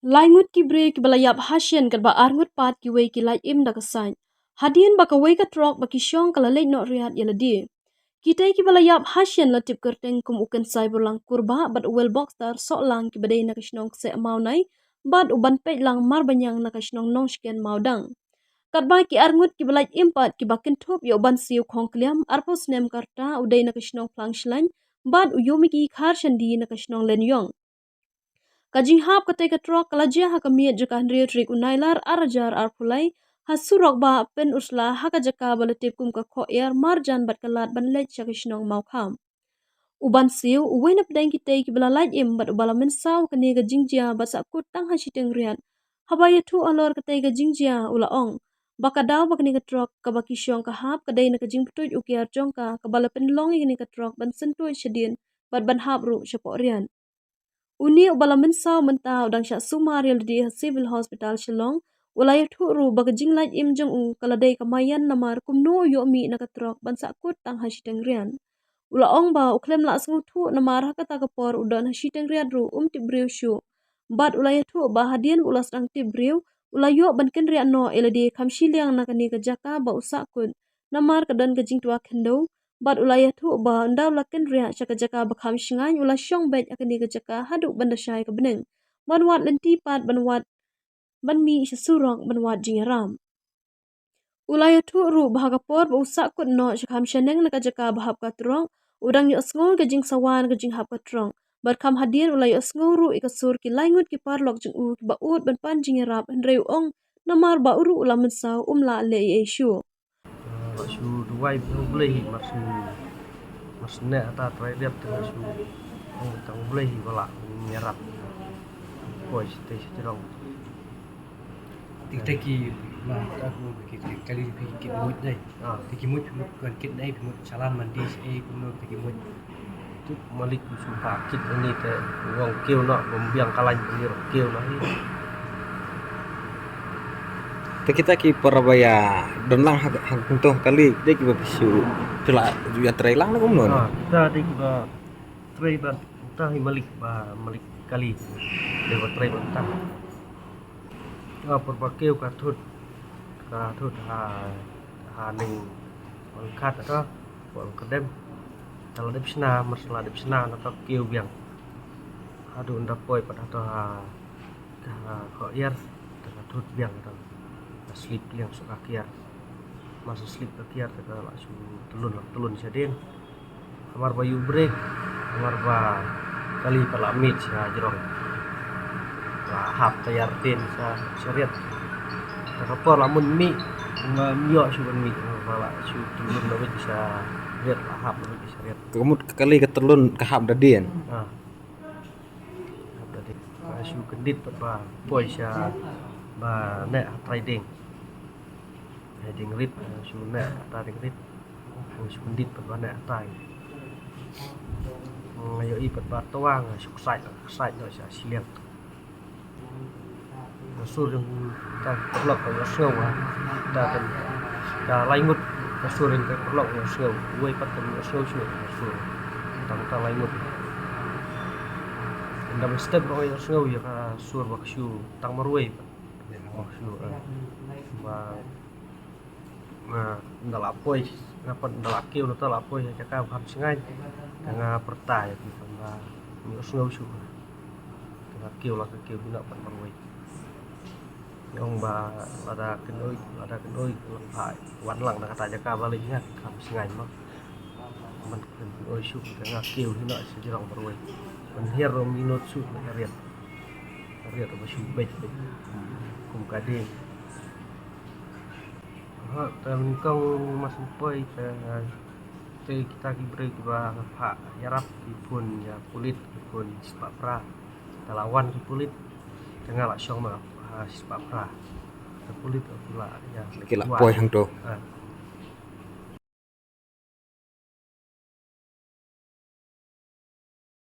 Laingut ki break balayap hasien kat ba arngut pat ki wei ki lai im da kasain. Hadien ba ka wei ka trok ba ki syong kala leit no riat yala di. Kita ki balayap hasien la tip kerteng kum uken sai burlang kurba bat well box tar sok lang ki badai na kashnong se amau nai bat uban pej lang mar banyang na kashnong nong shken maudang. Kat ba ki arngut ki balai impat ki bakin thup yo ban siu khong kliam arpos nem karta udai na kashnong plang shlain bat uyumi ki khar shandi na kashnong len yong. Kajing hap katai katrok kalajia hakamiet jaka handriya trik unailar arajar arpulai hasurok ba pen usla haka jaka balatip kum ka kho air marjan bat kalat ban lech shakishnong maukham. Uban siu uwin ap deng kitai ki bala laj im bat ubala min saw kani ga jingjia bat sakut tang hashiteng riat. Habaya tu alor katai ga jingjia ula ong. Baka daw bakani katrok kabaki syong kahap kadai na kajing putuj ukiar jongka kabala penlongi kani katrok ban sentuj syadien bat ban hap ru syapok rian. Uni ubala mensaw mentau dang syak sumaril di civil hospital Shillong ulaya thuru bagajing laj im jong u kaladai kamayan namar kumno yo mi nakatrok ban sakut tang hashiteng rian. Ula ong ba uklem la asngu thu namar hakata kapor udan hashiteng rian ru tibriu shu. Bat ulaya thu ba hadien ulas dang tibriu ulayo ban ken rian no eladi kamshiliang nakani kajaka ba usakun namar kadan kajing tua kendo bat ulaya thu ba ndaw laken ria shaka jaka bakham shingan ula syong bet akani ka jaka hadu banda syai ka beneng banwat lenti pat banwat banmi surong banwat jingaram ulaya thu ru bahaga por ba usak kut no shakam shaneng na ka jaka bahap ka trong udang yo asngol ka jing sawan ka jing hap ka trong bat kam hadien ulaya asngol ru ikasur ki laingut ki parlok jing u ba ut ban pan jingarap hendreu ong namar ba uru ulamen saw umla le e shu Su duai boleh mas ne ata trai dia tu su tang boleh wala nyerap koi te cerong tik ki ma ta hu ki kali ki mut dai ki mut kan kit dai mut salan mandi e kuno ki mut tu malik su pakit ni te wong kêu no bombiang kalan ni kêu no Kita ki parabaya donlang hang tuntuh kali dek ki bisu tela ya trailang na kumno ta dik ba trai ba ta malik kali de ba trai ba ta por ba kêu ka thut ha ning on khat to por ka dem kalau dep sna masla dep sna na ta kêu biang adu nda poi pa to ha kho yar ta thut biang ta slip liang suka kiar masuk slip ke kiar kita langsung telun sadin amar bayu break amar ba kali palamit sa jerong lah hap tayar tin sa syariat apa lamun mi mio suban mi bala su telun lebih bisa lihat lah hap lebih bisa lihat kemut kali ketelun kahap dadien hap dadi su kendit ba poi sa ba ne trading heading rip su ne trading rip su kendit ba ne tai ngayo i pat ba toang su sai no sa siliang sur yang ta blok ko snow ta laingut ta sur yang ta blok ko snow wei pat ko snow sur ta laingut ndam step ro yo snow ya ka sur ba su tang marwei su ba ndala poi ngapa ndala kêu nó ta la poi ya ka ham singai nga pertai ya ba yo snow su ta kêu la ka kêu na pat marwei ông bà ada kenoi phải quán lặng là kata jaka balik nya kam singai mak man kenoi su ka kêu ni na se jirang barwai man hero minut su na riat ba su bet kum kade ha tam kong mas poi te kita ki bre ba pha yarap ki pun ya kulit pun spapra talawan ki kulit tengah la syong ma sispa pra kulit pula ya kila poi hang to